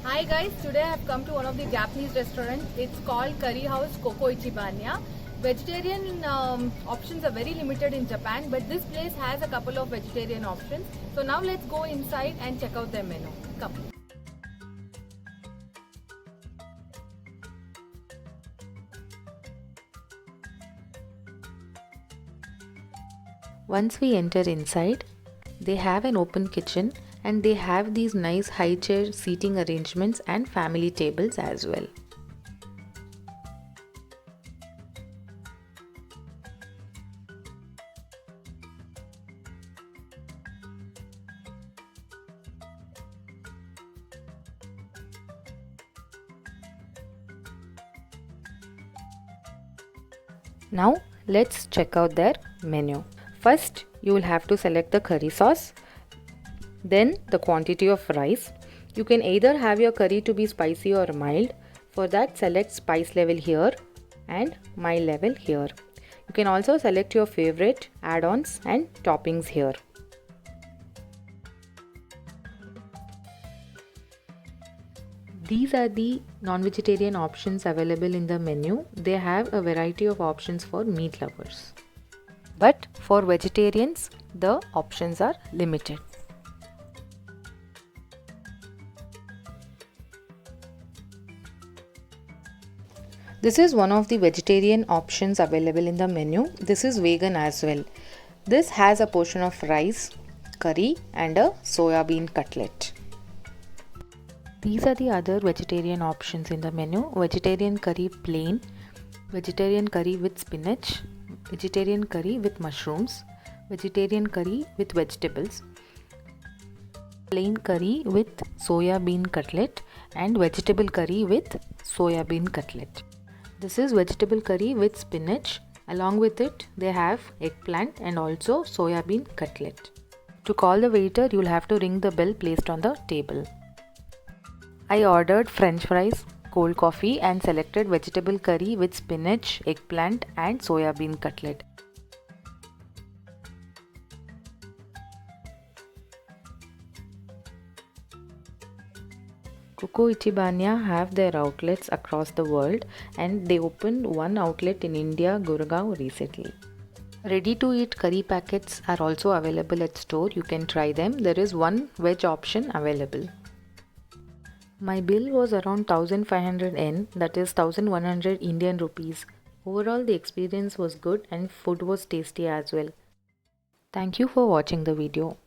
Hi guys, today I have come to one of the Japanese restaurants. It's called Curry House Koko Ichibanya. Vegetarian options are very limited in Japan, but this place has a couple of vegetarian options. So now let's go inside and check out their menu. Come. Once we enter inside, they have an open kitchen and they have these nice high chair seating arrangements and family tables as well. Now let's check out their menu. First, you will have to select the curry sauce, then the quantity of rice. You can either have your curry to be spicy or mild. For that, select spice level here and mild level here. You can also select your favorite add-ons and toppings here. These are the non-vegetarian options available in the menu. They have a variety of options for meat lovers. But for vegetarians, the options are limited. This is one of the vegetarian options available in the menu. This is vegan as well. This has a portion of rice, curry and a soya bean cutlet. These are the other vegetarian options in the menu. Vegetarian curry plain, vegetarian curry with spinach, vegetarian curry with mushrooms, vegetarian curry with vegetables, plain curry with soya bean cutlet and vegetable curry with soya bean cutlet. This is vegetable curry with spinach. Along with it, they have eggplant and also soya bean cutlet. To call the waiter, you will have to ring the bell placed on the table. I ordered French fries, cold coffee and selected vegetable curry with spinach, eggplant and soya bean cutlet. Koko Ichibanya have their outlets across the world and they opened one outlet in India, Gurgaon recently. Ready to eat curry packets are also available at store. You can try them. There is one veg option available. My bill was around 1500 Yen, that is 1100 Indian rupees. Overall, the experience was good and food was tasty as well. Thank you for watching the video.